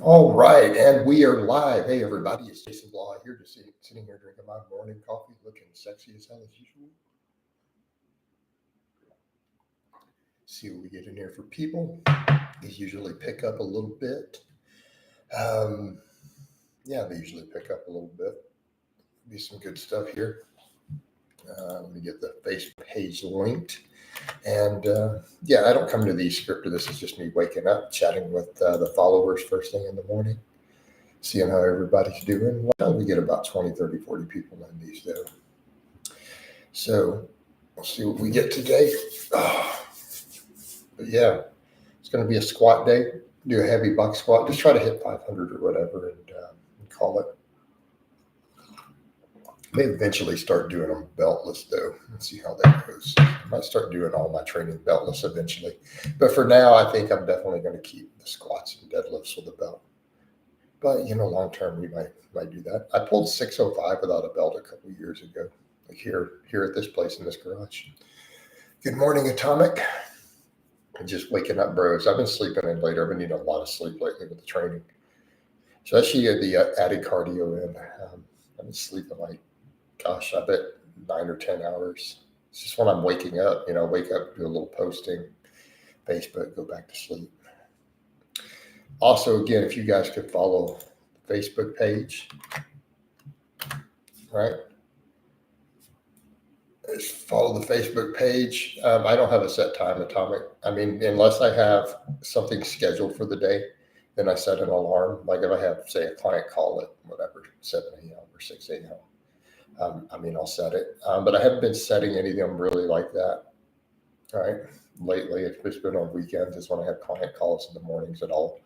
All right, and we are live. Hey, everybody, it's Jason Blaha here, just sitting here drinking my morning coffee, looking sexy as hell as usual. See what we get in here for people. These usually pick up a little bit. Um, yeah, they usually pick up a little bit. Be some good stuff here. Let me get the face page linked. And yeah, I don't come to these scripted. This is just me waking up, chatting with the followers first thing in the morning, seeing how everybody's doing. Well, we get about 20, 30, 40 people in these, though. So we'll see what we get today. Oh, but yeah, it's going to be a squat day. Do a heavy box squat. Just try to hit 500 or whatever and call it. May eventually start doing them beltless, though, and see how that goes. I might start doing all my training beltless eventually. But for now, I think I'm definitely going to keep the squats and deadlifts with a belt. But, long term, we might do that. I pulled 605 without a belt a couple of years ago, like here at this place in this garage. Good morning, Atomic. I'm just waking up, bros. I've been sleeping in later. I've been needing a lot of sleep lately with the training, especially the added cardio in. I've been sleeping like, gosh, I bet 9 or 10 hours. It's just when I'm waking up, wake up, do a little posting, Facebook, go back to sleep. Also, again, if you guys could follow the Facebook page, right? Just follow the Facebook page. I don't have a set time, Atomic. I mean, unless I have something scheduled for the day, then I set an alarm. Like if I have, say, a client call at whatever, 7 a.m. or 6 a.m., I'll set it. But I haven't been setting any of them really like that. All right. Lately, it's just been on weekends is when I have client calls in the mornings at all.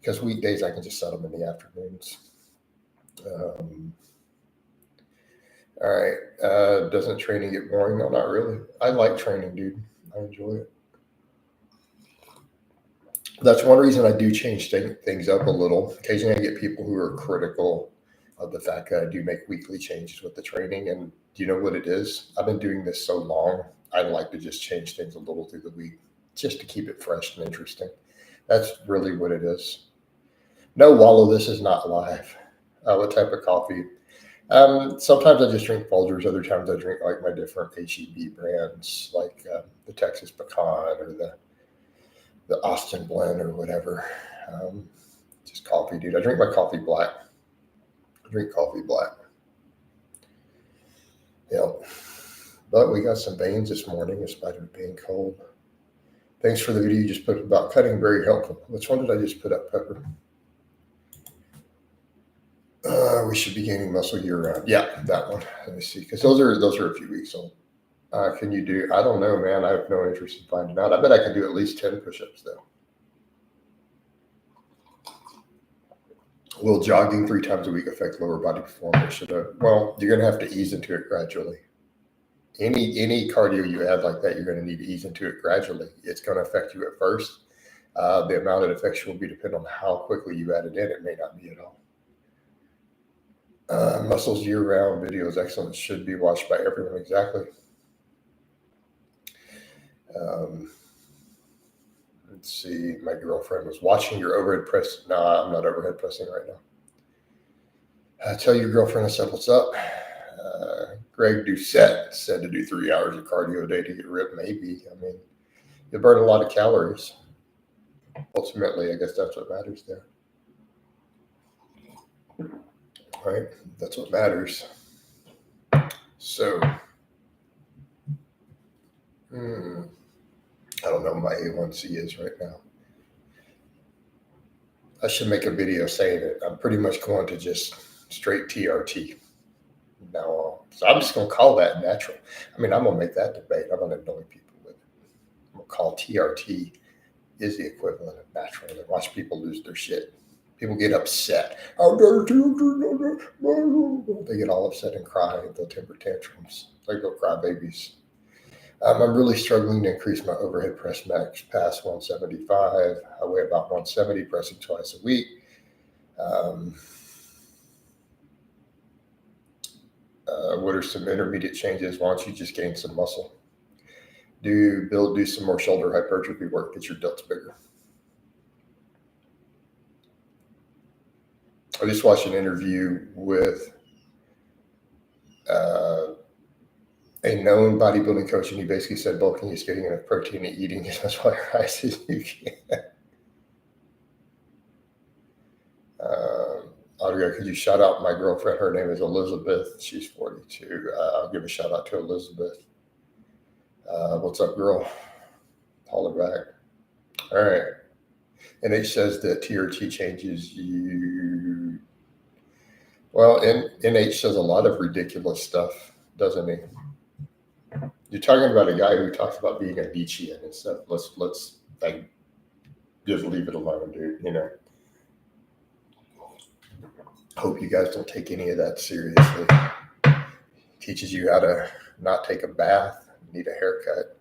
Because weekdays, I can just set them in the afternoons. All right. Doesn't training get boring? No, not really. I like training, dude. I enjoy it. That's one reason I do change things up a little. Occasionally, I get people who are critical of the fact that I do make weekly changes with the training. And do you know what it is? I've been doing this so long, I like to just change things a little through the week just to keep it fresh and interesting. That's really what it is. No, Wallow, this is not live. What type of coffee? Sometimes I just drink Folgers. Other times I drink like my different HEB brands, like the Texas Pecan or the Austin Blend or whatever. Just coffee, dude. I drink my coffee black. I drink coffee black. Yep. But we got some veins this morning in spite of it being cold. Thanks for the video you just put about cutting. Very helpful. Which one did I just put up, Pepper? We should be gaining muscle year round. Yeah, that one. Let me see, because those are a few weeks old. Can you do? I don't know, man. I have no interest in finding out. I bet I can do at least 10 push-ups though. Will jogging 3 times a week affect lower body performance? Well, you're going to have to ease into it gradually. Any cardio you add like that, you're going to need to ease into it gradually. It's going to affect you at first. The amount it affects you will be dependent on how quickly you add it in. It may not be at all. Muscles year-round video is excellent. Should be watched by everyone. Exactly. Let's see. My girlfriend was watching your overhead press. No, I'm not overhead pressing right now. Tell your girlfriend I said what's up. Greg Doucette said to do 3 hours of cardio a day to get ripped. Maybe. I mean, you burn a lot of calories. Ultimately, I guess that's what matters there. Right? That's what matters. So, I don't know what my A1C is right now. I should make a video saying it. I'm pretty much going to just straight TRT now on. So I'm just going to call that natural. I mean, I'm going to make that debate. I'm going to annoy people with it. I'm going to call TRT is the equivalent of natural and watch people lose their shit. People get upset. They get all upset and cry. They'll temper tantrums. They go cry babies. I'm really struggling to increase my overhead press max past 175. I weigh about 170, pressing twice a week. What are some intermediate changes? Why don't you just gain some muscle? Do some more shoulder hypertrophy work. Get your delts bigger. I just watched an interview with a known bodybuilding coach, and he basically said bulking is getting enough protein and eating as much white rice as you can. Audrey, could you shout out my girlfriend? Her name is Elizabeth. She's 42. I'll give a shout out to Elizabeth. What's up, girl? Holler back. All right. And it says that TRT changes you. Well, NH says a lot of ridiculous stuff, doesn't he? You're talking about a guy who talks about being a Nietzschean and stuff. Let's like just leave it alone, dude. You know. Hope you guys don't take any of that seriously. Teaches you how to not take a bath, need a haircut.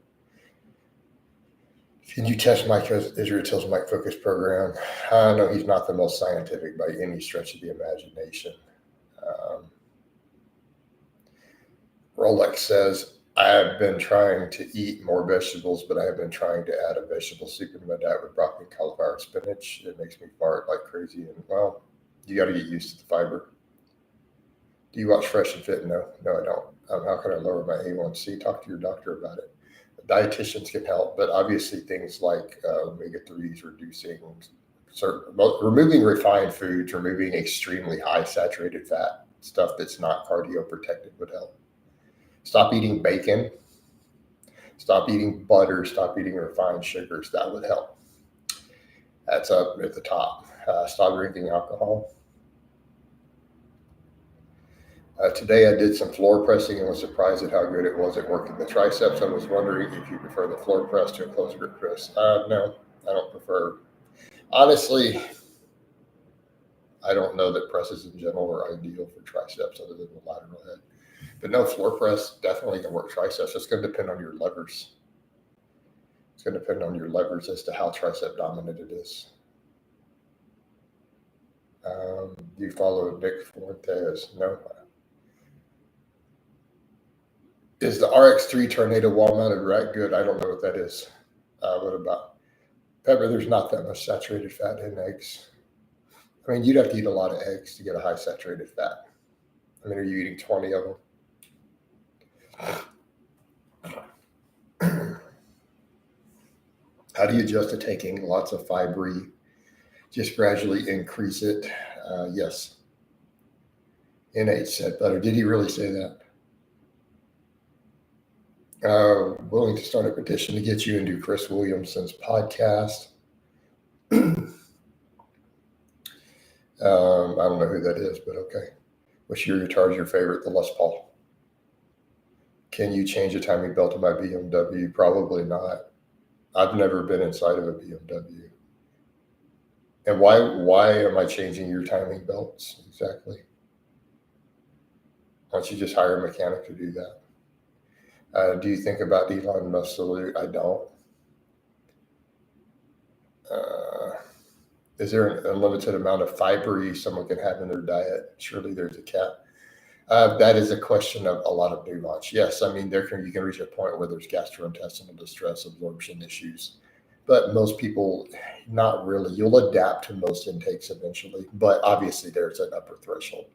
Can you test Mike Israel Till's Mike Focus program? No, he's not the most scientific by any stretch of the imagination. Rolex says, I have been trying to eat more vegetables, but I have been trying to add a vegetable soup into my diet with broccoli, cauliflower, and spinach. It makes me fart like crazy. And well, you got to get used to the fiber. Do you watch Fresh and Fit? No, I don't. How can I lower my A1C? Talk to your doctor about it. Dietitians can help, but obviously things like omega-3s, removing refined foods, removing extremely high saturated fat, stuff that's not cardioprotective would help. Stop eating bacon. Stop eating butter. Stop eating refined sugars. That would help. That's up at the top. Stop drinking alcohol. Today I did some floor pressing and was surprised at how good it was at working the triceps. I was wondering if you prefer the floor press to a closed grip press. No, I don't prefer. Honestly, I don't know that presses in general are ideal for triceps other than the lateral head. But no, floor press definitely can work triceps. It's going to depend on your levers. It's going to depend on your levers as to how tricep dominant it is. Do you follow Nick Fuentes? No. Is the RX3 Tornado wall-mounted rack good? I don't know what that is. What about pepper? There's not that much saturated fat in eggs. I mean, you'd have to eat a lot of eggs to get a high saturated fat. I mean, are you eating 20 of them? How do you adjust to taking lots of fibery? Just gradually increase it. Yes. NH said better. Did he really say that? Willing to start a petition to get you into Chris Williamson's podcast. I don't know who that is, but okay. Which your guitar is your favorite? The Les Paul. Can you change the timing belt of my BMW? Probably not. I've never been inside of a BMW. And why am I changing your timing belts exactly? Why don't you just hire a mechanic to do that? Do you think about Elon Musk salute? I don't. Is there an unlimited amount of fiber someone can have in their diet? Surely there's a cap. That is a question of a lot of nuance. Yes, I mean, you can reach a point where there's gastrointestinal distress, absorption issues. But most people, not really. You'll adapt to most intakes eventually. But obviously there's an upper threshold.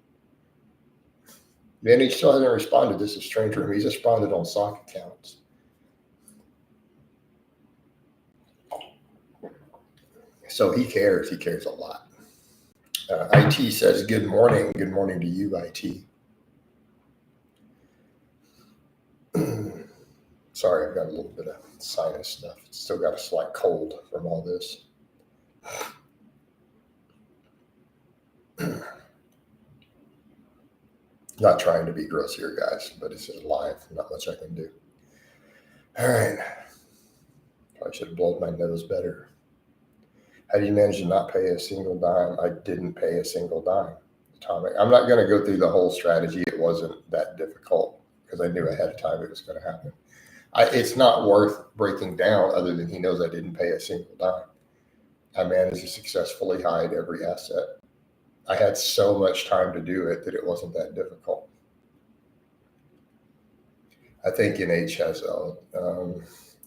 Man, he still hasn't responded. This is strange for him. He's responded on sock accounts. So he cares. He cares a lot. IT says, good morning. Good morning to you, IT. Sorry, I've got a little bit of sinus stuff. Still got a slight cold from all this. Not trying to be gross here, guys, but it's just live. Not much I can do. All right. Probably should have blown my nose better. How do you manage to not pay a single dime? I didn't pay a single dime. Atomic. I'm not going to go through the whole strategy. It wasn't that difficult because I knew ahead of time it was going to happen. It's not worth breaking down other than he knows I didn't pay a single dime. I managed to successfully hide every asset. I had so much time to do it that it wasn't that difficult. I think NH has,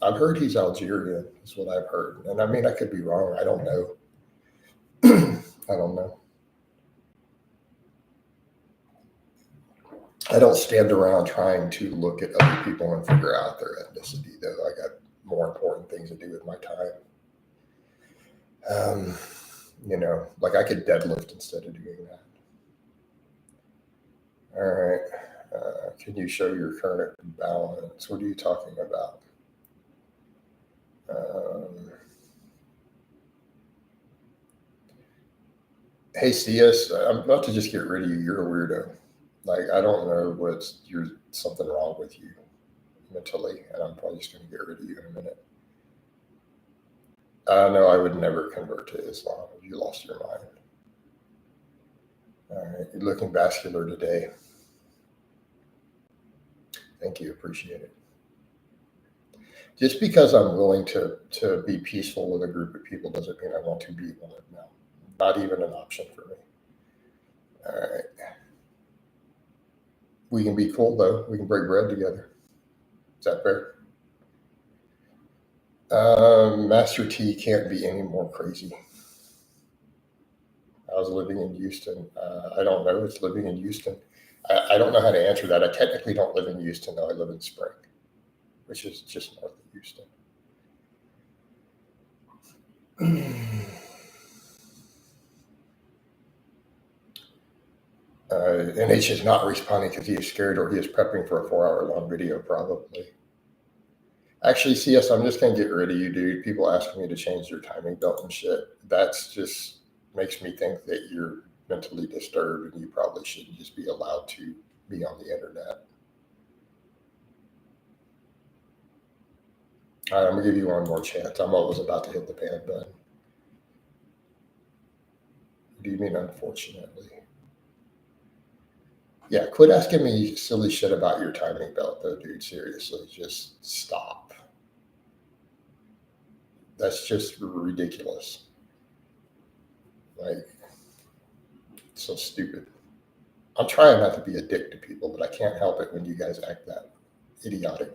I've heard he's Algerian, is what I've heard. And I mean, I could be wrong. I don't know. I don't know. I don't stand around trying to look at other people and figure out their ethnicity, though. I got more important things to do with my time. Like I could deadlift instead of doing that. All right. Can you show your current balance? What are you talking about? Hey, CS, I'm about to just get rid of you. You're a weirdo. Like, I don't know you're something wrong with you mentally, and I'm probably just going to get rid of you in a minute. No, I would never convert to Islam if you lost your mind. All right, you're looking vascular today. Thank you, appreciate it. Just because I'm willing to be peaceful with a group of people doesn't mean I want to be one now. Not even an option for me. All right. We can be cool though. We can break bread together. Is that fair? Master T can't be any more crazy. I was living in Houston. I don't know. It's living in Houston. I don't know how to answer that. I technically don't live in Houston, though. I live in Spring, which is just north of Houston. NH is not responding because he is scared or he is prepping for a 4-hour-long video, probably. Actually, CS, I'm just going to get rid of you, dude. People asking me to change their timing belt and shit. That's just makes me think that you're mentally disturbed and you probably shouldn't just be allowed to be on the internet. All right, I'm going to give you one more chance. I'm always about to hit the pan button. What do you mean, unfortunately? Yeah, quit asking me silly shit about your timing belt, though, dude. Seriously, just stop. That's just ridiculous. Like, it's so stupid. I'm trying not to be a dick to people, but I can't help it when you guys act that idiotic.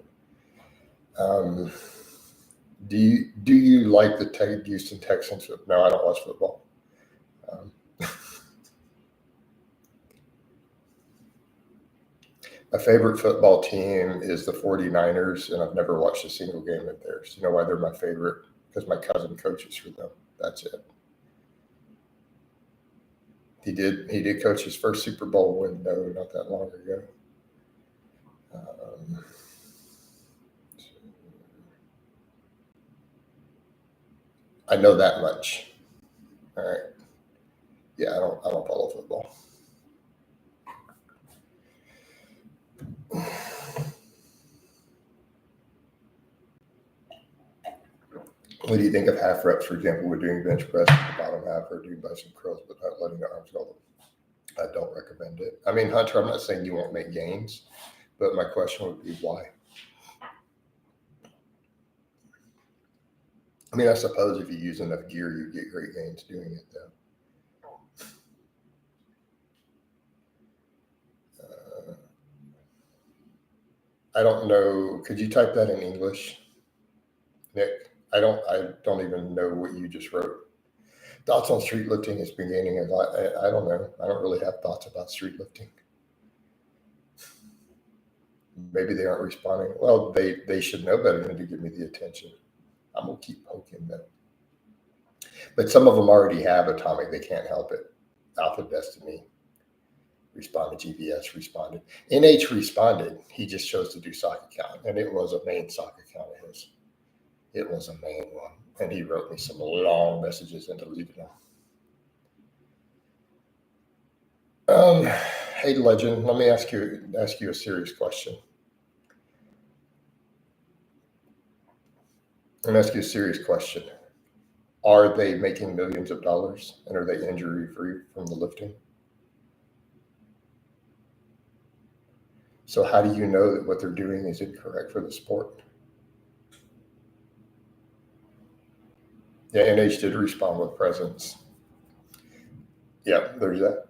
Do you like the Houston Texans? No, I don't watch football. My favorite football team is the 49ers, and I've never watched a single game of theirs. You know why they're my favorite? Because my cousin coaches for them. That's it. He did coach his first Super Bowl win, though, not that long ago. I know that much. All right. Yeah, I don't follow football. What do you think of half reps, for example, we're doing bench press with the bottom half or doing bicep curls, but not letting the arms go? I don't recommend it. I mean, Hunter, I'm not saying you won't make gains, but my question would be why? I mean, I suppose if you use enough gear, you get great gains doing it, though. I don't know. Could you type that in English, Nick? I don't even know what you just wrote. Thoughts on street lifting is beginning a lot. I don't know. I don't really have thoughts about street lifting. Maybe they aren't responding. Well, they should know better than to give me the attention. I'm gonna keep poking them. But some of them already have Atomic. They can't help it. Alpha Destiny responded. GVS responded. NH responded. He just chose to do sock account, and it was a main sock account of his. It was a main one, and he wrote me some long messages and deleted them. Hey, Legend, let me ask you a serious question. Let me ask you a serious question. Are they making millions of dollars, and are they injury-free from the lifting? So how do you know that what they're doing is incorrect for the sport? Yeah, NH did respond with presence. Yeah, there's that.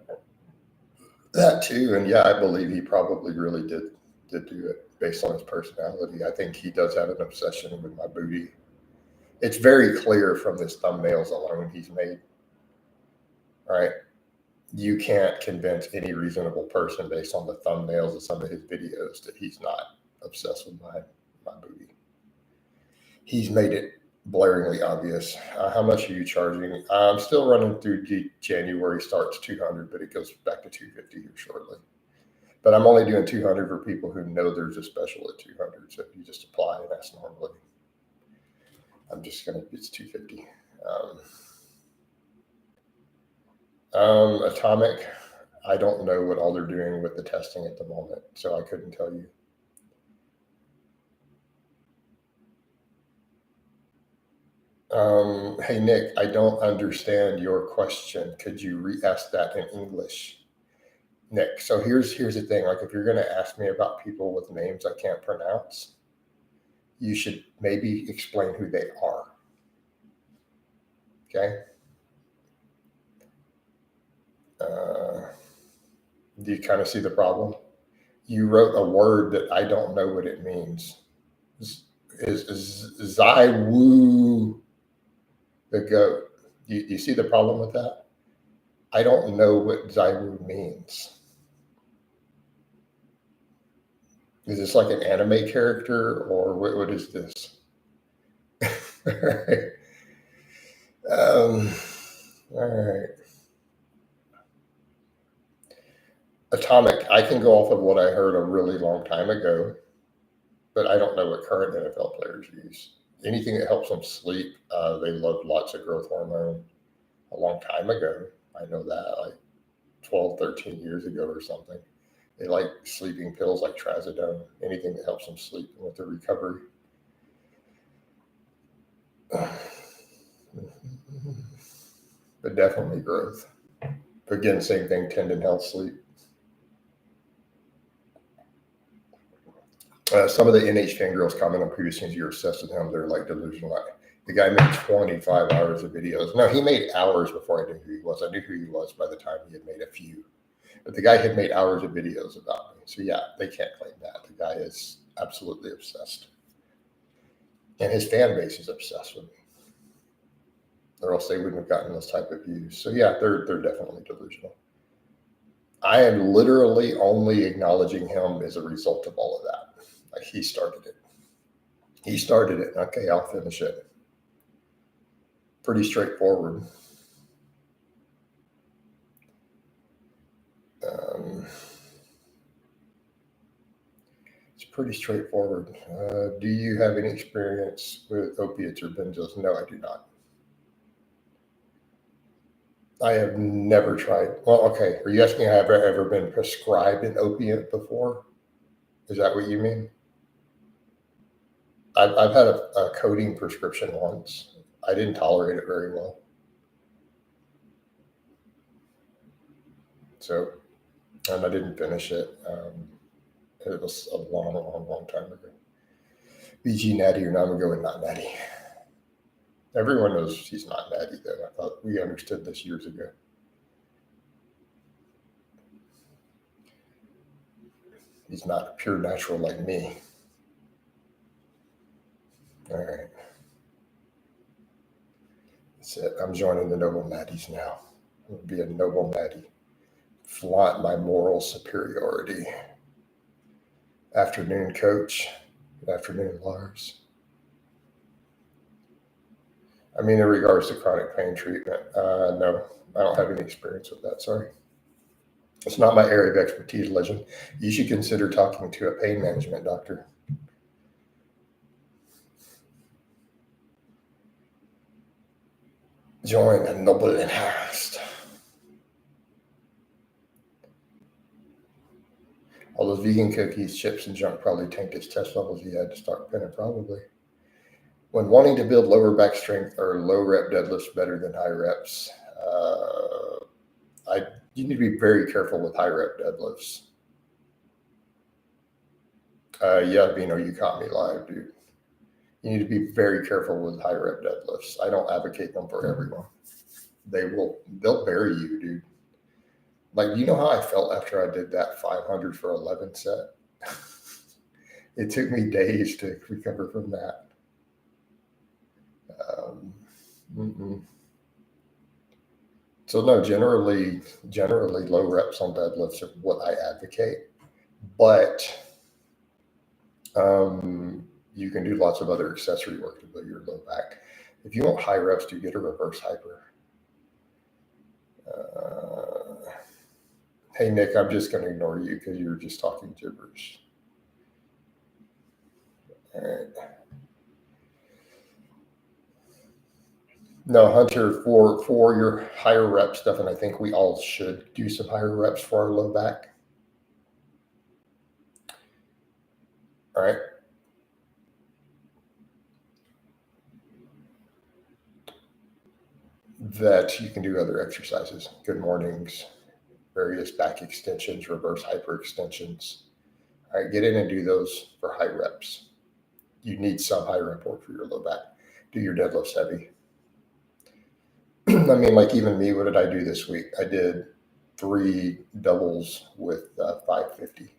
That too, and yeah, I believe he probably really did do it based on his personality. I think he does have an obsession with my booty. It's very clear from his thumbnails alone he's made. Right? you can't convince any reasonable person based on the thumbnails of some of his videos that he's not obsessed with my booty. He's made it blaringly obvious. How much are you charging? I'm still running through January, starts 200, but it goes back to 250 here shortly. But I'm only doing 200 for people who know there's a special at 200. So if you just apply and ask normally, it's 250. Atomic, I don't know what all they're doing with the testing at the moment, so I couldn't tell you. Hey, Nick, I don't understand your question. Could you re-ask that in English? Nick, so here's the thing. Like, if you're going to ask me about people with names I can't pronounce, you should maybe explain who they are. Okay? Do you kind of see the problem? You wrote a word that I don't know what it means. Is Zaiwu the goat? You see the problem with that? I don't know what Zaiwu means. Is this like an anime character, or what is this? All right. Atomic, I can go off of what I heard a really long time ago, but I don't know what current NFL players use. Anything that helps them sleep, they love lots of growth hormone a long time ago. I know that, like 12, 13 years ago or something. They like sleeping pills like trazodone, anything that helps them sleep and with their recovery. But definitely growth. Again, same thing, tendon health, sleep. Some of the NH fan girls comment on previous things you're obsessed with him. They're like delusional. The guy made 25 hours of videos. No, he made hours before I knew who he was. I knew who he was by the time he had made a few. But the guy had made hours of videos about me. So yeah, they can't claim that. The guy is absolutely obsessed. And his fan base is obsessed with me. Or else they wouldn't have gotten those type of views. So yeah, they're definitely delusional. I am literally only acknowledging him as a result of all of that. Like, he started it. He started it. Okay, I'll finish it. Pretty straightforward. It's pretty straightforward. Do you have any experience with opiates or benzos? No, I do not. I have never tried. Well, okay. Are you asking if I've ever been prescribed an opiate before? Is that what you mean? I've had a codeine prescription once. I didn't tolerate it very well. So, and I didn't finish it. It was a long time ago. BG natty or Namago and not natty. Everyone knows he's not natty, though. I thought we understood this years ago. He's not pure natural like me. All right. That's it. I'm joining the noble natties now. I'm going to be a noble natty. Flaunt my moral superiority. Afternoon, coach. Good afternoon, Lars. I mean, in regards to chronic pain treatment, no, I don't have any experience with that. Sorry. It's not my area of expertise, Legend. You should consider talking to a pain management doctor. Join the noble and harassed. All those vegan cookies, chips, and junk probably tanked his test levels. He had to start pinning, probably. When wanting to build lower back strength, are low rep deadlifts better than high reps? You need to be very careful with high rep deadlifts. Yeah, Bino, you caught me live, dude. You need to be very careful with high rep deadlifts. I don't advocate them for everyone. They'll bury you, dude. Like, you know how I felt after I did that 500 for 11 set? It took me days to recover from that. So no, generally low reps on deadlifts are what I advocate, but you can do lots of other accessory work to build your low back. If you want high reps, do get a reverse hyper. Hey Nick, I'm just going to ignore you because you're just talking gibberish. All right. No, Hunter, for your higher rep stuff, and I think we all should do some higher reps for our low back. All right. That you can do other exercises. Good mornings, various back extensions, reverse hyper extensions. All right, get in and do those for high reps. You need some high rep work for your low back. Do your deadlifts heavy. I mean, like even me, what did I do this week? I did 3 doubles with 550.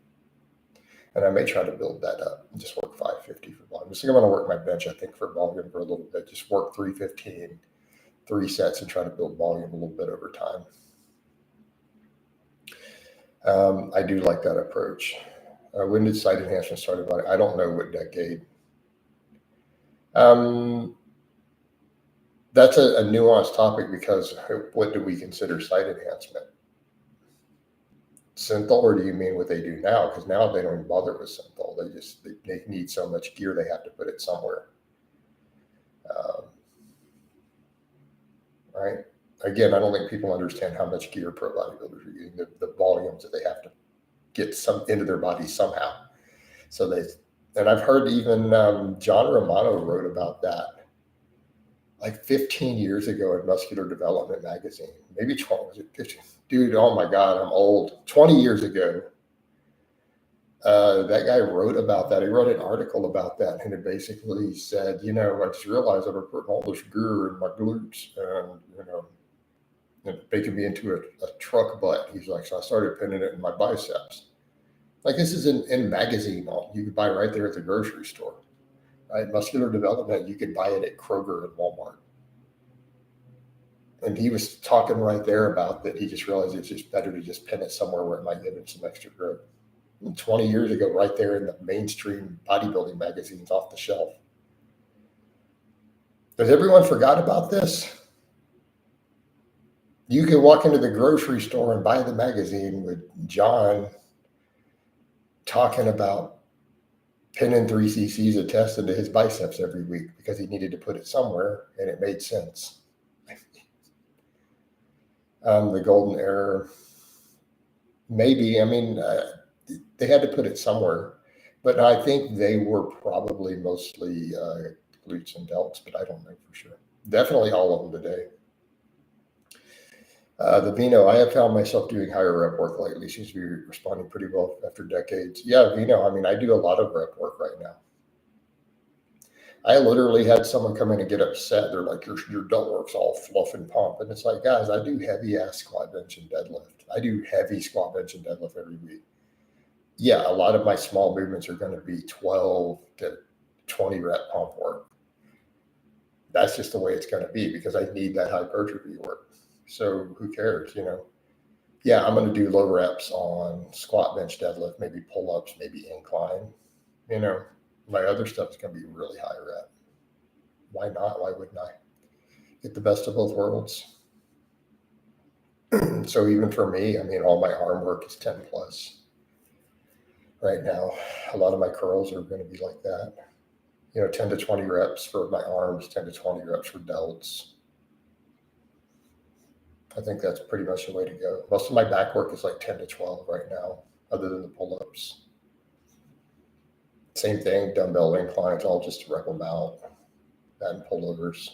And I may try to build that up and just work 550 for volume. I think I'm going to work my bench, I think, for volume for a little bit. Just work 315, 3 sets, and try to build volume a little bit over time. I do like that approach. When did site enhancement start? I don't know what decade. That's a nuanced topic because what do we consider site enhancement? Synthol, or do you mean what they do now? Because now they don't even bother with synthol. They need so much gear they have to put it somewhere. Right? Again, I don't think people understand how much gear pro bodybuilders are using, the volumes that they have to get some into their body somehow. So and I've heard even John Romano wrote about that like 15 years ago in Muscular Development magazine, maybe 20, was it 15? Dude, oh my God, I'm old. 20 years ago, that guy wrote about that. He wrote an article about that, and it basically said, I just realized I've been putting all this gear in my glutes, and making me into a truck butt. He's like, so I started pinning it in my biceps. Like this is in magazine, you could buy right there at the grocery store. Right? Muscular Development, you could buy it at Kroger and Walmart. And he was talking right there about that. He just realized it's just better to just pin it somewhere where it might give it some extra growth. 20 years ago, right there in the mainstream bodybuilding magazines off the shelf. Has everyone forgot about this? You can walk into the grocery store and buy the magazine with John talking about pinning 3 cc's of test into his biceps every week because he needed to put it somewhere, and it made sense. The golden error, maybe. I mean, they had to put it somewhere, but I think they were probably mostly glutes and delts, but I don't know for sure. Definitely all of them today. The Vino, I have found myself doing higher rep work lately. Seems to be responding pretty well after decades. Yeah, Vino, I mean, I do a lot of rep work right now. I literally had someone come in and get upset. They're like, your delt work's all fluff and pump. And it's like, guys, I do heavy ass squat, bench, and deadlift. I do heavy squat, bench, and deadlift every week. Yeah, a lot of my small movements are going to be 12 to 20 rep pump work. That's just the way it's going to be because I need that hypertrophy work. So who cares, Yeah, I'm going to do low reps on squat, bench, deadlift, maybe pull-ups, maybe incline. My other stuff is going to be really high rep. Why not? Why wouldn't I? Get the best of both worlds. So even for me, I mean, all my arm work is 10 plus right now. A lot of my curls are going to be like that. 10 to 20 reps for my arms, 10 to 20 reps for delts. I think that's pretty much the way to go. Most of my back work is like 10 to 12 right now, other than the pull-ups. Same thing, dumbbell inclines, all just to rep them out. That and pullovers.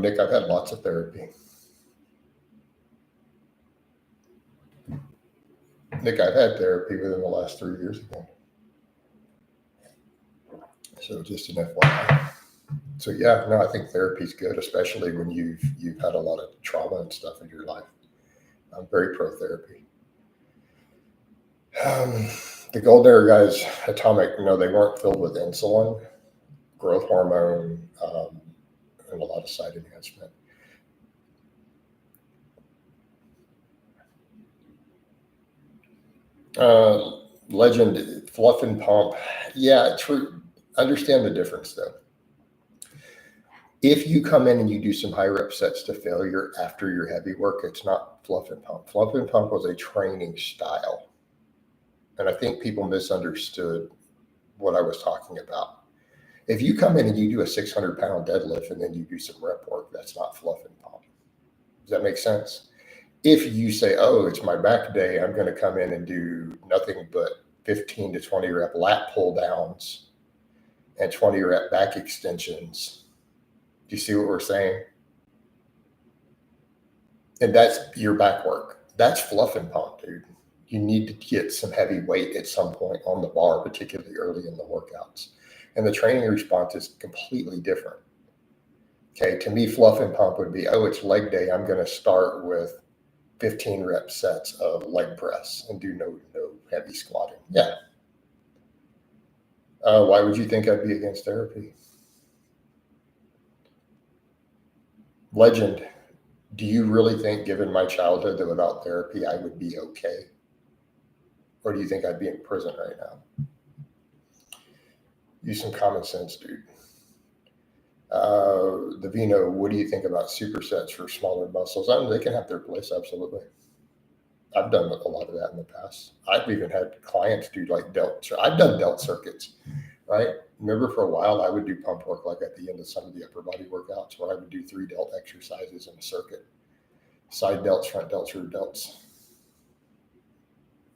Nick, I've had lots of therapy. Nick, I've had therapy within the last 3 years ago. So just an FYI. So yeah, no, I think therapy is good, especially when you've had a lot of trauma and stuff in your life. I'm very pro therapy. The golden era guys, atomic, no, they weren't filled with insulin, growth hormone, and a lot of site enhancement. Uh, Legend, fluff and pump. Yeah, true. Understand the difference though. If you come in and you do some high rep sets to failure after your heavy work, it's not fluff and pump. Fluff and pump was a training style. And I think people misunderstood what I was talking about. If you come in and you do a 600-pound deadlift and then you do some rep work, that's not fluff and pump. Does that make sense? If you say, oh, it's my back day, I'm going to come in and do nothing but 15 to 20 rep lat pull downs and 20 rep back extensions. Do you see what we're saying? And that's your back work. That's fluff and pump, dude. You need to get some heavy weight at some point on the bar, particularly early in the workouts. And the training response is completely different. Okay, to me, fluff and pump would be, oh, it's leg day. I'm going to start with 15 rep sets of leg press and do no heavy squatting. Yeah. Why would you think I'd be against therapy? Legend, do you really think, given my childhood, that without therapy I would be okay? Or do you think I'd be in prison right now? Use some common sense, dude. The Vino, what do you think about supersets for smaller muscles? I mean, they can have their place, absolutely. I've done a lot of that in the past. I've even had clients do like delt. I've done delt circuits, right? Remember for a while, I would do pump work like at the end of some of the upper body workouts where I would do 3 delt exercises in a circuit. Side delts, front delts, rear delts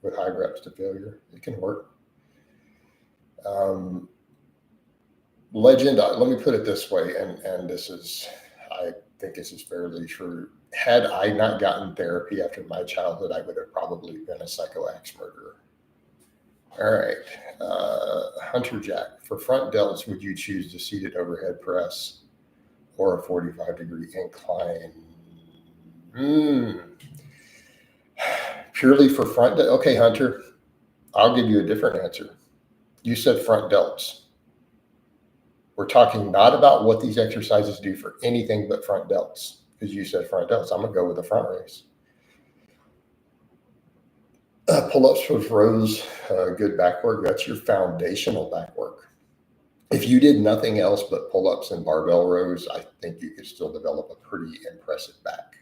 with high reps to failure. It can work. Legend, let me put it this way, and this is, I think this is fairly true. Had I not gotten therapy after my childhood, I would have probably been a psycho-axe murderer. All right. Hunter Jack, for front delts, would you choose the seated overhead press or a 45-degree incline? Purely for front delts? Okay, Hunter, I'll give you a different answer. You said front delts. We're talking not about what these exercises do for anything but front delts, because you said front delts. I'm going to go with the front raise. Pull-ups with rows, good back work. That's your foundational back work. If you did nothing else but pull-ups and barbell rows, I think you could still develop a pretty impressive back.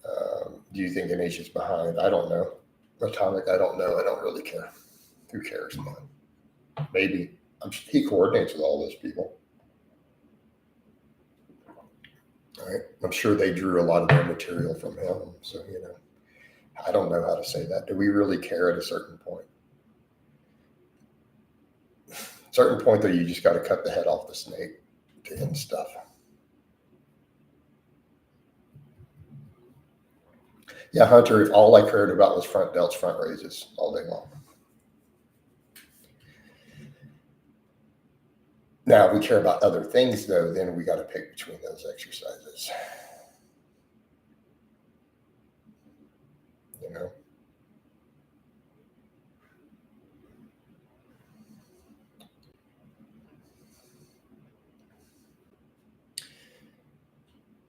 Do you think Anish is behind? I don't know. Atomic, I don't know. I don't really care. Who cares, man? Maybe. He coordinates with all those people. All right. I'm sure they drew a lot of their material from him. So, I don't know how to say that. Do we really care at a certain point? Certain point, though, you just got to cut the head off the snake to end stuff. Yeah, Hunter, if all I cared about was front delts, front raises all day long. Now, if we care about other things, though, then we got to pick between those exercises.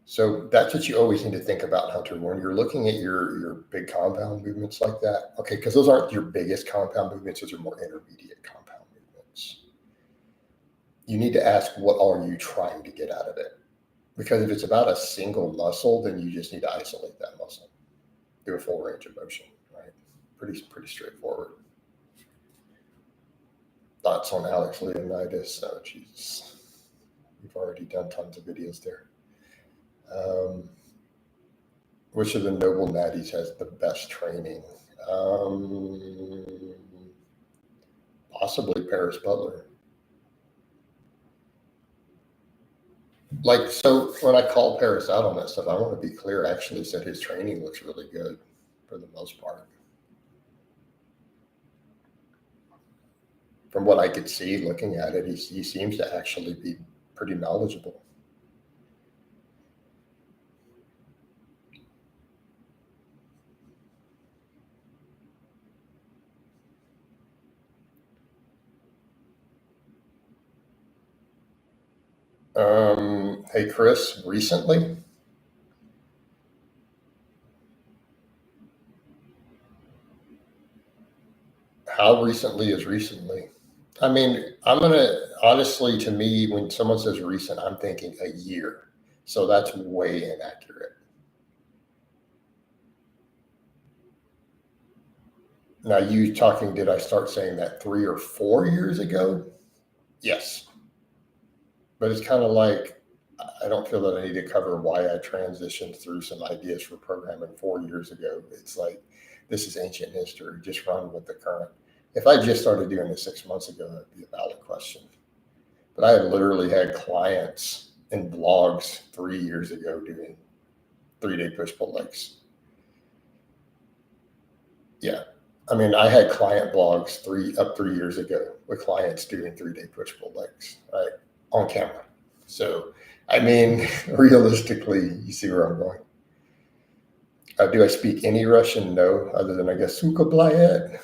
So that's what you always need to think about, Hunter, when you're looking at your big compound movements like that. Okay, because those aren't your biggest compound movements, those are more intermediate compound movements. You need to ask, what are you trying to get out of it? Because if it's about a single muscle, then you just need to isolate that muscle. Do a full range of motion, right? Pretty straightforward. Thoughts on Alex Leonidas? Oh, Jesus. We've already done tons of videos there. Which of the noble natties has the best training? Possibly Paris Butler. So when I call Paris out on that stuff, I want to be clear. I actually said his training looks really good for the most part. From what I could see looking at it, he seems to actually be pretty knowledgeable. Hey, Chris, recently? How recently is recently? I mean, I'm gonna honestly, to me, when someone says recent, I'm thinking a year. So that's way inaccurate. Now, you talking, did I start saying that 3 or 4 years ago? Yes. But it's kind of like, I don't feel that I need to cover why I transitioned through some ideas for programming 4 years ago. It's like, this is ancient history. Just run with the current. If I just started doing this 6 months ago, that'd be a valid question. But I had literally had clients in blogs 3 years ago doing 3-day push pull legs. Yeah. I mean, I had client blogs 3 years ago with clients doing 3-day push pull legs, right? On camera. So, I mean, realistically, you see where I'm going. Do I speak any Russian? No, other than I guess Suka Blayet.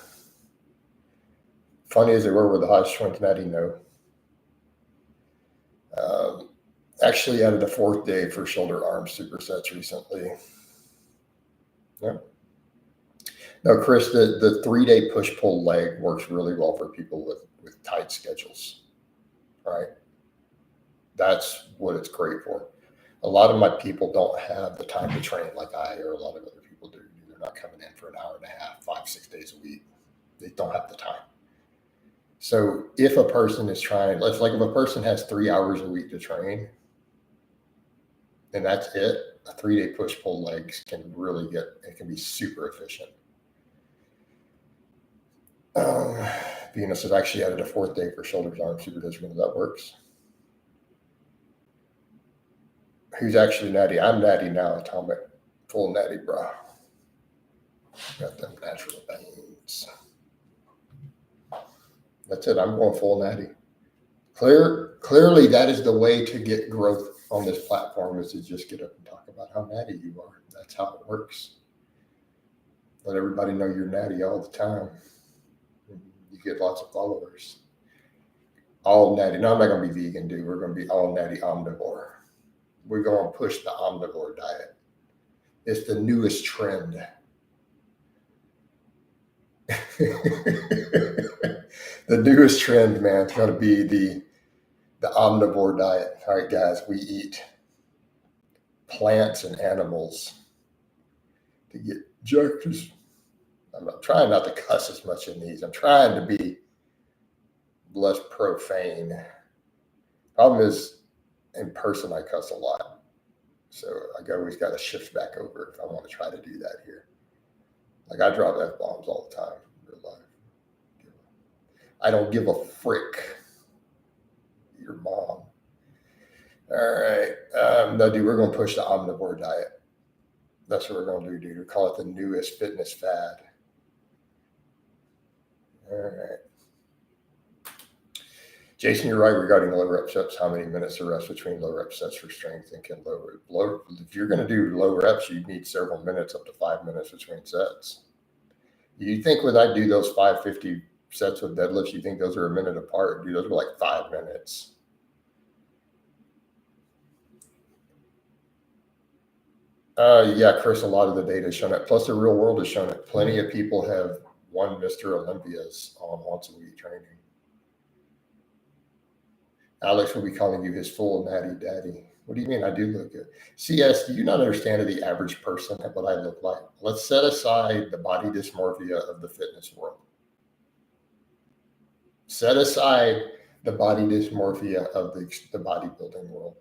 Funny as they were with the Hodge natty, no. Actually added a 4th day for shoulder arm supersets recently. Yeah. No, Chris, the 3-day push pull leg works really well for people with tight schedules, right? That's what it's great for. A lot of my people don't have the time to train like I or a lot of other people do. They're not coming in for an hour and a half, 5-6 days a week. They don't have the time. So if a person is trying, let's like if a person has 3 hours a week to train, and that's it, a 3-day push pull legs can really it can be super efficient. Venus has actually added a 4th day for shoulders, arms, super discipline. That works. Who's actually natty? I'm natty now, Atomic. Full natty, bro. Got them natural veins. That's it. I'm going full natty. Clearly, that is the way to get growth on this platform, is to just get up and talk about how natty you are. That's how it works. Let everybody know you're natty all the time. You get lots of followers. All natty. No, I'm not going to be vegan, dude. We're going to be all natty omnivore. We're going to push the omnivore diet. It's the newest trend. The newest trend, man, it's going to be the omnivore diet. All right, guys, we eat plants and animals to get jerked. I'm not trying not to cuss as much in these. I'm trying to be less profane. Problem is, in person, I cuss a lot. So I always got to shift back over if I want to try to do that here. Like I drop F-bombs all the time in real life. I don't give a frick. Your mom. All right. No, dude, we're going to push the omnivore diet. That's what we're going to do, dude. We call it the newest fitness fad. All right. Jason, you're right regarding low rep sets. How many minutes of rest between low rep sets for strength and can low? If you're going to do low reps, you need several minutes, up to 5 minutes between sets. You think when I do those 550 sets with deadlifts, you think those are a minute apart? Dude, those are like 5 minutes. Yeah, Chris, a lot of the data has shown it. Plus, the real world has shown it. Plenty of people have won Mr. Olympias on once a week training. Alex will be calling you his full natty daddy. What do you mean? I do look good. CS, do you not understand the average person what I look like? Let's set aside the body dysmorphia of the fitness world. Set aside the body dysmorphia of the bodybuilding world.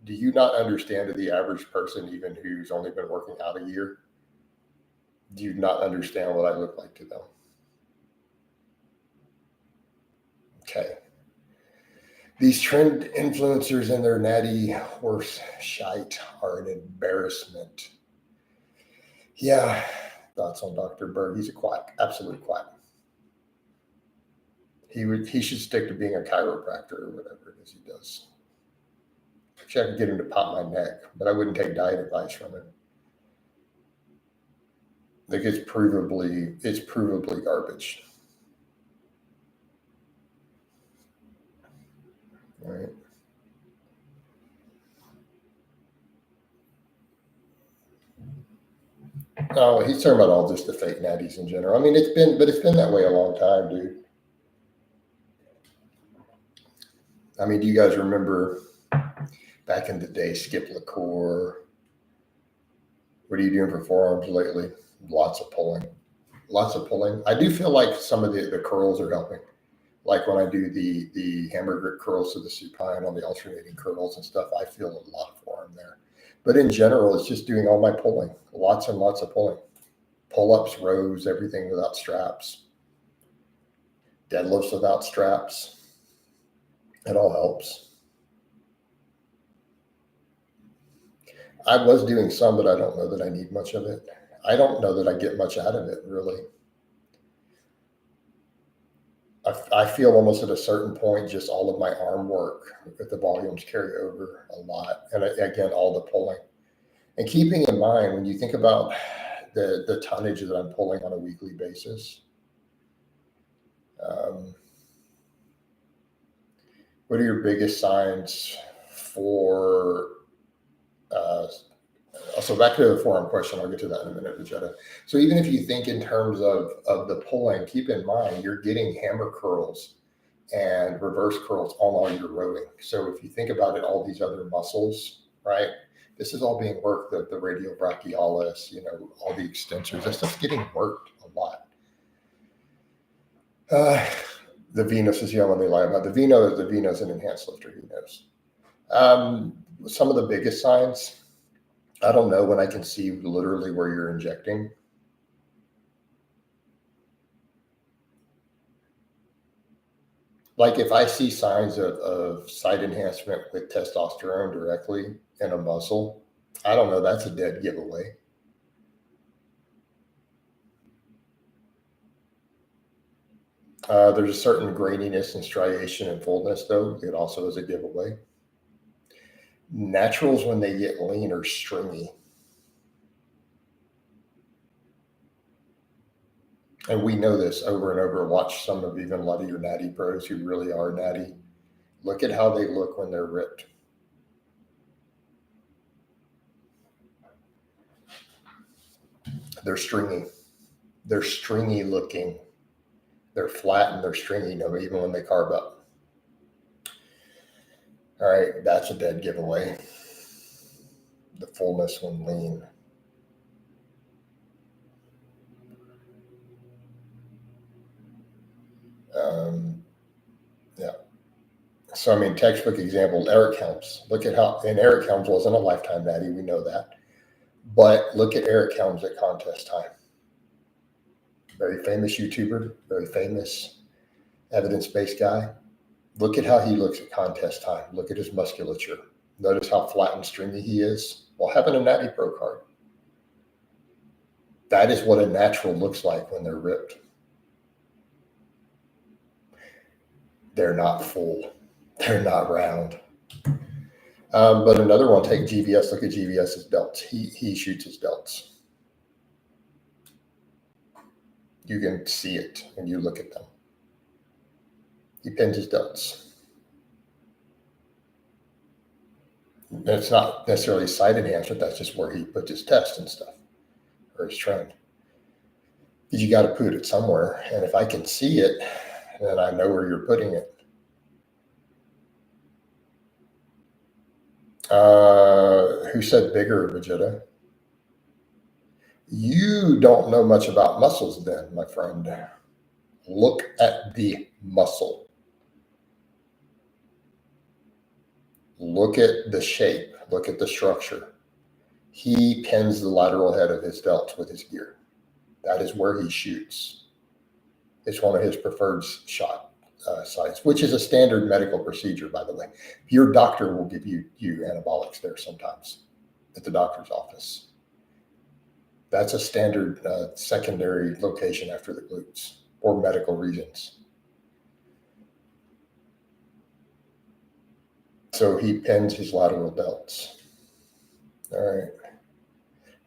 Do you not understand the average person, even who's only been working out a year? Do you not understand what I look like to them? Okay. These trend influencers and their natty horse shite are an embarrassment. Yeah, thoughts on Dr. Berg? He's a quack, absolute quack. He should stick to being a chiropractor or whatever it is he does. Actually, I could get him to pop my neck, but I wouldn't take diet advice from him. Like it's provably garbage. All right. No, he's talking about all just the fake natties in general. I mean, it's been that way a long time, dude. I mean, do you guys remember back in the day, Skip LaCour? What are you doing for forearms lately? Lots of pulling. Lots of pulling. I do feel like some of the curls are helping. Like when I do the hammer grip curls to the supine on the alternating curls and stuff, I feel a lot of forearm there. But in general, it's just doing all my pulling. Lots and lots of pulling. Pull-ups, rows, everything without straps. Deadlifts without straps. It all helps. I was doing some, but I don't know that I need much of it. I don't know that I get much out of it, really. I feel almost at a certain point, just all of my arm work, if the volumes carry over a lot. And again, all the pulling. And keeping in mind, when you think about the tonnage that I'm pulling on a weekly basis, what are your biggest signs for so back to the forearm question, I'll get to that in a minute, Vegeta. So even if you think in terms of the pulling, keep in mind you're getting hammer curls and reverse curls all while you're rowing. So if you think about it, all these other muscles, right? This is all being worked, the radial brachialis, all the extensors, that stuff's getting worked a lot. The Venus is young when they lie about the Veno's an enhanced lifter, who knows? Some of the biggest signs, I don't know when I can see literally where you're injecting. Like if I see signs of site enhancement with testosterone directly in a muscle, I don't know, that's a dead giveaway. There's a certain graininess and striation and fullness, though. It also is a giveaway. Naturals, when they get lean, are stringy. And we know this over and over. Watch some of even a lot of your natty pros who really are natty. Look at how they look when they're ripped. They're stringy. They're stringy looking. They're flat and they're stringy, even when they carb up. All right, that's a dead giveaway. The fullness when lean. Yeah. So, I mean, textbook example, Eric Helms. Look at how, and Eric Helms wasn't a lifetime natty, we know that. But look at Eric Helms at contest time. Very famous YouTuber, very famous evidence-based guy. Look at how he looks at contest time. Look at his musculature. Notice how flat and stringy he is while having a natty pro card. That is what a natural looks like when they're ripped. They're not full. They're not round. But another one, take GVS. Look at GVS's delts. He shoots his delts. You can see it when you look at them. He pins his delts. And it's not necessarily site enhancement. That's just where he puts his test and stuff, or his trend. Because you got to put it somewhere. And if I can see it, then I know where you're putting it. Who said bigger, Vegeta? You don't know much about muscles then, my friend. Look at the muscle. Look at the shape. Look at the structure. He pins the lateral head of his delts with his gear. That is where he shoots. It's one of his preferred shot sites, which is a standard medical procedure, by the way. Your doctor will give you anabolics there sometimes at the doctor's office. That's a standard secondary location after the glutes for medical reasons. So he pins his lateral delts. All right.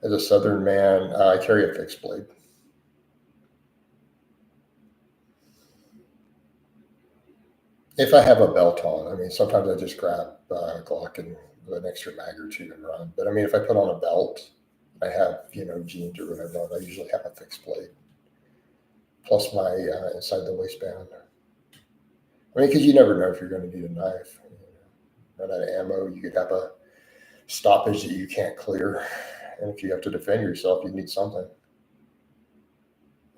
As a Southern man, I carry a fixed blade. If I have a belt on, I mean, sometimes I just grab a Glock and an extra mag or two and run. But I mean, if I put on a belt, I have, jeans or whatever on. I usually have a fixed blade, plus my inside the waistband. I mean, because you never know if you're going to need a knife. Run out of ammo, you could have a stoppage that you can't clear. And if you have to defend yourself, you need something.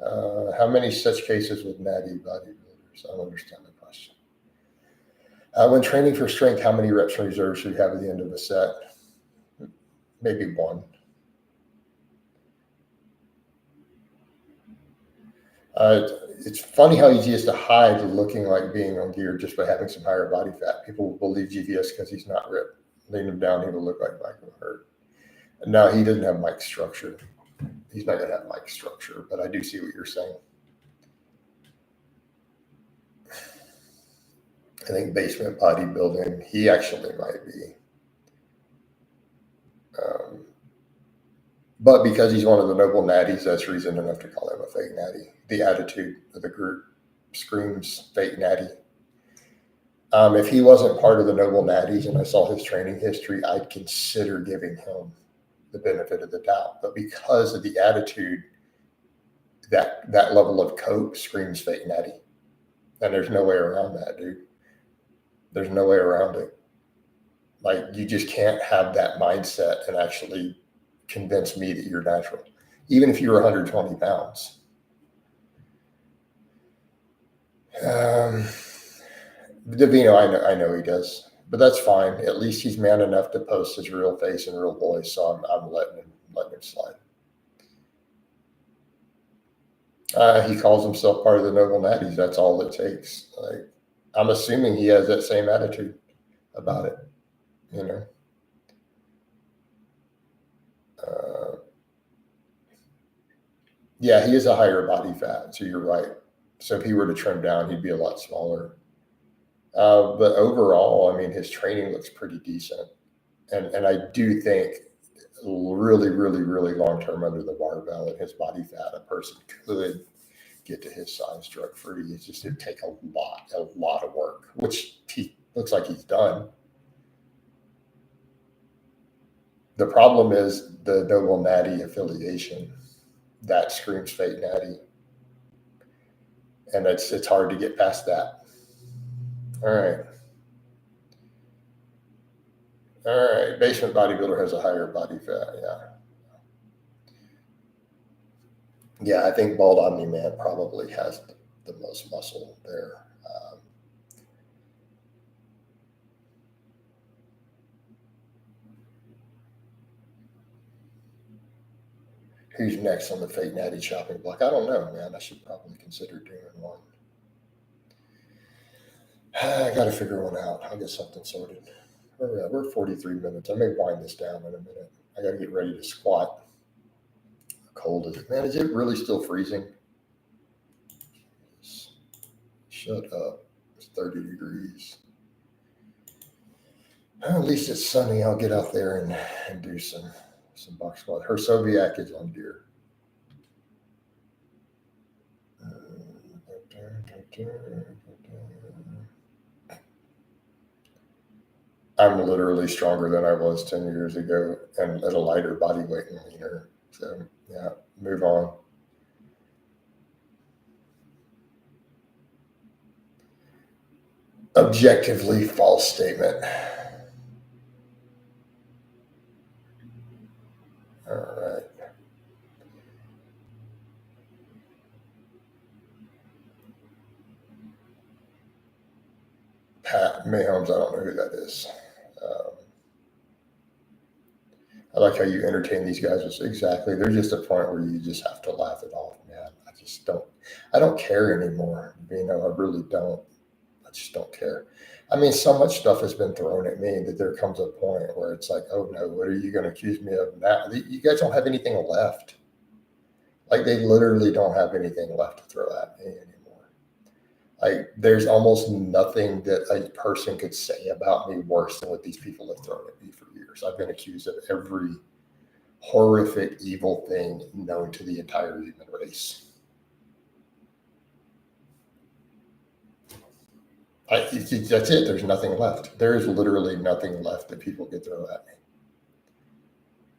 How many such cases with natty bodybuilders? I don't understand the question. When training for strength, how many reps in reserve should you have at the end of a set? Maybe one. It's funny how easy it is to hide looking like being on gear just by having some higher body fat. People will believe GVS because he's not ripped. Lean him down, he will look like Michael Hurt. No, he doesn't have mic structure. He's not going to have mic structure, but I do see what you're saying. I think basement bodybuilding, he actually might be. But because he's one of the noble natties, that's reason enough to call him a fake natty. The attitude of the group screams fake natty. If he wasn't part of the noble natties and I saw his training history, I'd consider giving him the benefit of the doubt. But because of the attitude, that level of coke screams fake natty. And there's no way around that, dude. There's no way around it. Like, you just can't have that mindset and actually convince me that you're natural, even if you're 120 pounds. Davino, I know he does, but that's fine. At least he's man enough to post his real face and real voice, so I'm letting him slide. He calls himself part of the noble natties. That's all it takes. Like, I'm assuming he has that same attitude about it, Yeah, he is a higher body fat, so you're right. So if he were to trim down, he'd be a lot smaller. But overall, I mean, his training looks pretty decent. And I do think really, really, really long-term under the barbell and his body fat, a person could get to his size drug-free. It's just, it'd take a lot of work, which he looks like he's done. The problem is the noble natty affiliation. That screams fake natty. And it's hard to get past that. All right. Basement bodybuilder has a higher body fat. Yeah, I think bald Omni Man probably has the most muscle there. Who's next on the fake natty chopping block? I don't know, man. I should probably consider doing one. I got to figure one out. I'll get something sorted. We're 43 minutes. I may wind this down in a minute. I got to get ready to squat. How cold is it? Man, is it really still freezing? Shut up. It's 30 degrees. Well, at least it's sunny. I'll get out there and do some box squat. Her Soviak is on deer. I'm literally stronger than I was 10 years ago and at a lighter body weight and leaner. So, yeah, move on. Objectively false statement. All right. Pat Mayholmes, I don't know who that is. I like how you entertain these guys. Exactly. There's just a point where you just have to laugh it off, man. I don't care anymore. I really don't. I just don't care. I mean, so much stuff has been thrown at me that there comes a point where it's like, oh no, what are you going to accuse me of now? You guys don't have anything left. Like, they literally don't have anything left to throw at me anymore. Like, there's almost nothing that a person could say about me worse than what these people have thrown at me for years. I've been accused of every horrific, evil thing known to the entire human race. That's it. There's nothing left. There is literally nothing left that people could throw at me.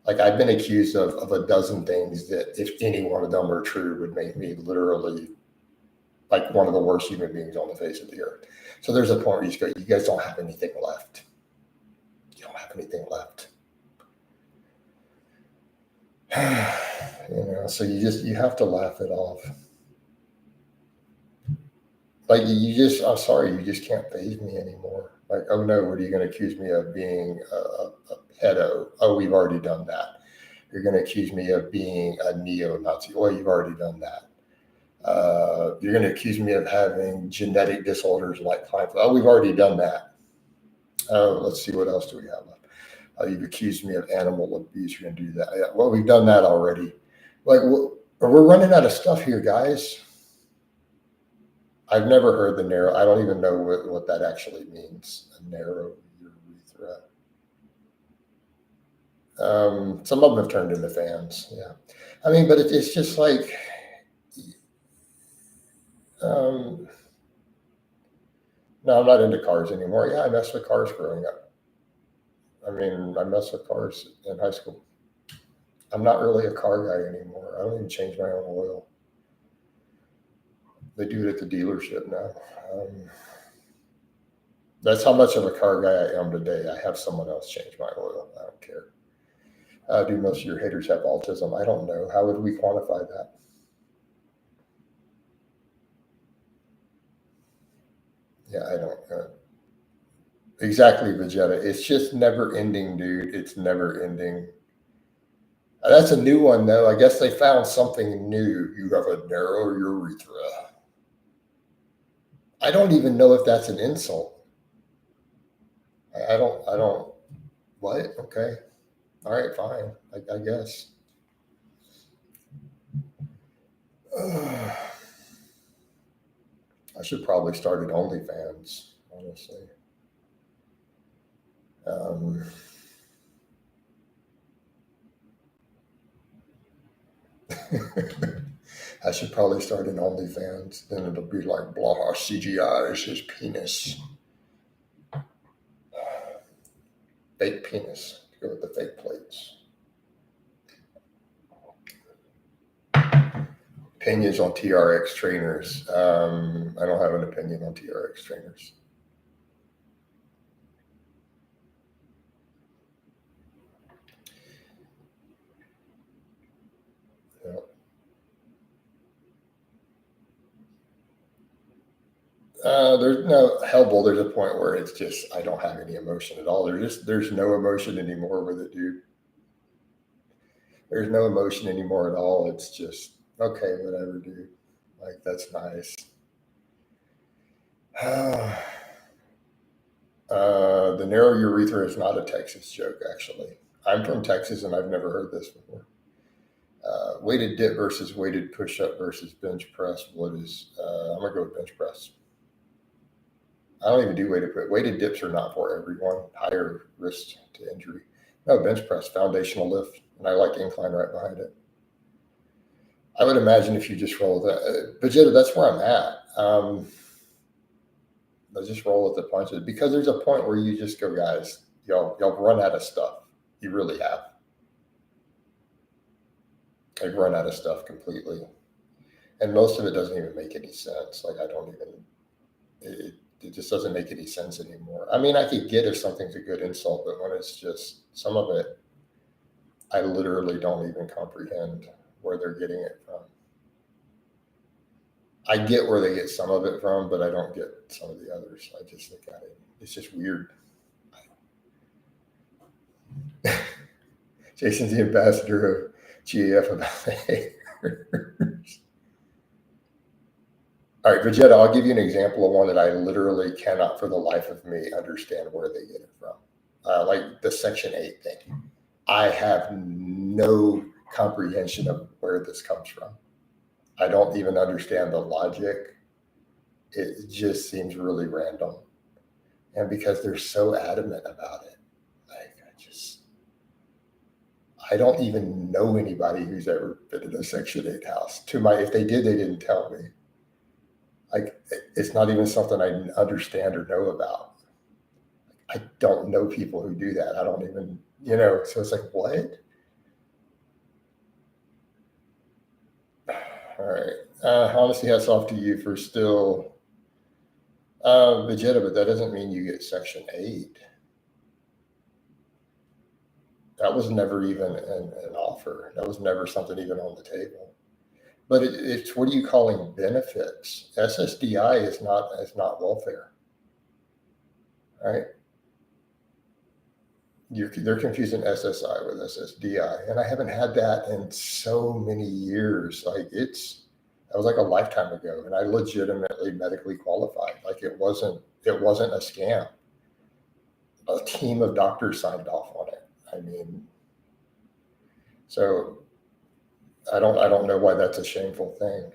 Like I've been accused of a dozen things that if any one of them are true would make me literally like one of the worst human beings on the face of the earth. So there's a point where you just go, you guys don't have anything left. You don't have anything left. So you have to laugh it off. Like I'm sorry, you just can't faze me anymore. Like, oh no, what are you going to accuse me of being a pedo? Oh, we've already done that. You're going to accuse me of being a neo-Nazi. Well, you've already done that. You're going to accuse me of having genetic disorders like Kleinfeld. Oh, we've already done that. Oh, let's see, what else do we have left? You've accused me of animal abuse. You're going to do that. Yeah, well, we've done that already. Like, we're running out of stuff here, guys. I've never heard the narrow. I don't even know what that actually means. A narrow urethra. Some of them have turned into fans. Yeah. I mean, but it's just like, no, I'm not into cars anymore. Yeah, I messed with cars growing up. I mean, I messed with cars in high school. I'm not really a car guy anymore. I don't even change my own oil. They do it at the dealership now. That's how much of a car guy I am today. I have someone else change my oil. I don't care. Do most of your haters have autism? I don't know. How would we quantify that? Yeah, I don't know. Exactly, Vegeta. It's just never ending, dude. It's never ending. That's a new one, though. I guess they found something new. You have a narrow urethra. I don't even know if that's an insult. I don't. What? Okay. All right, fine. I guess. I should probably start at OnlyFans, honestly. I should probably start an OnlyFans. Then it'll be like Blaha CGI's his penis. Fake penis. Go with the fake plates. Opinions on TRX trainers. I don't have an opinion on TRX trainers. Yeah. There's no Hellboy. There's a point where it's just I don't have any emotion at all. There's no emotion anymore with it, dude. There's no emotion anymore at all. It's just okay, whatever, dude. Like that's nice. The narrow urethra is not a Texas joke, actually. I'm from Texas and I've never heard this before. Weighted dip versus weighted push up versus bench press. What is, I'm going to go with bench press. I don't even do weighted press. Weighted dips are not for everyone. Higher risk to injury. No, bench press, foundational lift. And I like incline right behind it. I would imagine if you just roll with that. Vegeta, that's where I'm at. Let's just roll with the punches because there's a point where you just go, guys, y'all run out of stuff. You really have. I've run out of stuff completely. And most of it doesn't even make any sense. Like it just doesn't make any sense anymore. I mean, I could get if something's a good insult, but when it's just some of it, I literally don't even comprehend where they're getting it from. I get where they get some of it from, but I don't get some of the others. I just look at it. It's just weird. Jason's the ambassador of GAF about the haters. All right, Vegeta, I'll give you an example of one that I literally cannot for the life of me understand where they get it from. Like the Section 8 thing. I have no comprehension of where this comes from. I don't even understand the logic. It just seems really random. And because they're so adamant about it, like I don't even know anybody who's ever been in a Section 8 house. If they did, they didn't tell me. Like it's not even something I understand or know about. I don't know people who do that. I don't even, so it's like, what? Honestly, hats off to you for still Vegeta, but that doesn't mean you get Section 8. That was never even an offer. That was never something even on the table. But it's what are you calling benefits? SSDI is not welfare, right? They're confusing SSI with SSDI, and I haven't had that in so many years. Like that was like a lifetime ago, and I legitimately medically qualified. Like it wasn't a scam. A team of doctors signed off on it. I mean, so I don't know why that's a shameful thing.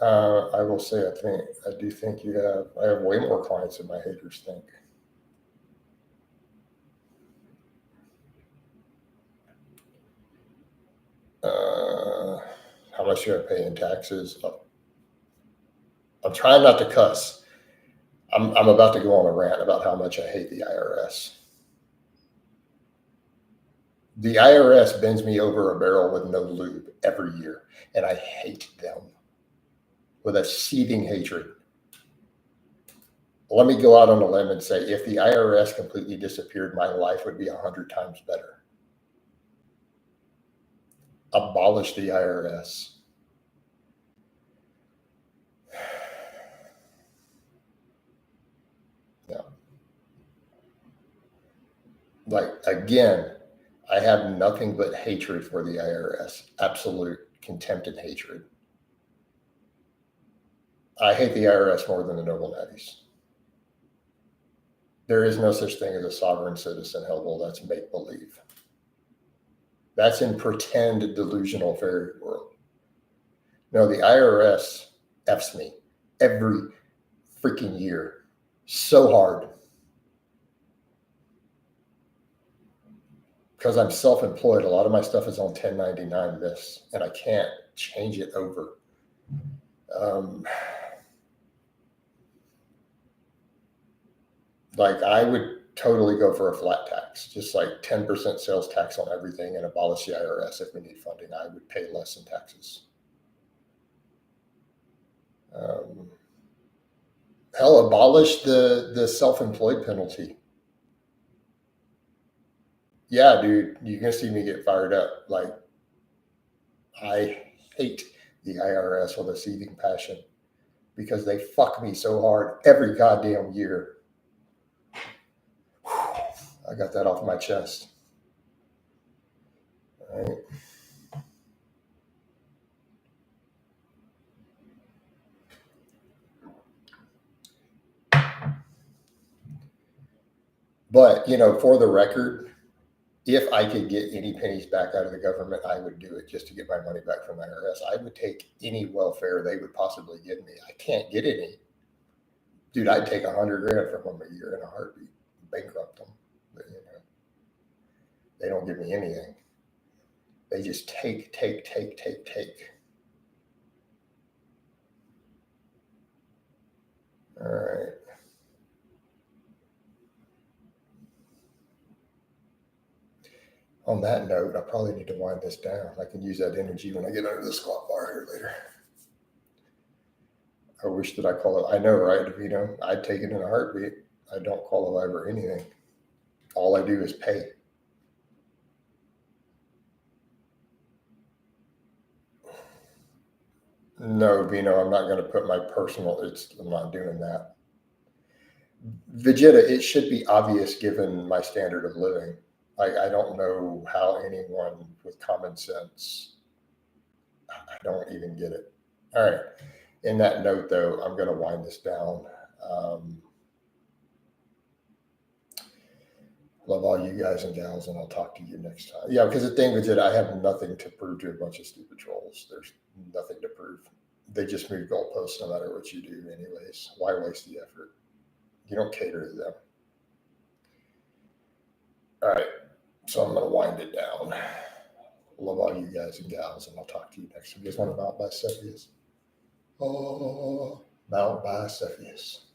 I will say I do think I have way more clients than my haters think. How much do I pay in taxes? I'm trying not to cuss. I'm about to go on a rant about how much I hate the IRS. The IRS bends me over a barrel with no lube every year, and I hate them with a seething hatred. Let me go out on a limb and say, if the IRS completely disappeared, my life would be 100 times better. Abolish the IRS. Yeah. Like, again, I have nothing but hatred for the IRS. Absolute contempt and hatred. I hate the IRS more than the noble natties. There is no such thing as a sovereign citizen, Hellboy. That's make believe. That's in pretend delusional fairy world. No, the IRS F's me every freaking year so hard because I'm self-employed. A lot of my stuff is on 1099 this, and I can't change it over. Like I would totally go for a flat tax, just like 10% sales tax on everything, and abolish the IRS if we need funding. I would pay less in taxes. Hell, abolish the self-employed penalty. Yeah, dude, you're gonna see me get fired up. Like I hate the IRS with a seething passion because they fuck me so hard every goddamn year. I got that off my chest. All right. But, for the record, if I could get any pennies back out of the government, I would do it just to get my money back from the IRS. I would take any welfare they would possibly give me. I can't get any. Dude, I'd take $100,000 from them a year in a heartbeat, bankrupt them. But, they don't give me anything. They just take. All right. On that note, I probably need to wind this down. I can use that energy when I get under the squat bar here later. I wish that I qualify. I know, right, Davino? I'd take it in a heartbeat. I don't qualify for anything. All I do is pay. No, Vino, I'm not going to put my personal. I'm not doing that. Vegeta, it should be obvious given my standard of living. Like I don't know how anyone with common sense. I don't even get it. All right. In that note, though, I'm going to wind this down. Love all you guys and gals, and I'll talk to you next time. Yeah, because the thing is that I have nothing to prove to a bunch of stupid trolls. There's nothing to prove. They just move goalposts no matter what you do, anyways. Why waste the effort? You don't cater to them. All right, so I'm going to wind it down. Love all you guys and gals, and I'll talk to you next time. You guys want to mount by Cepheus? Oh, mount by Cepheus.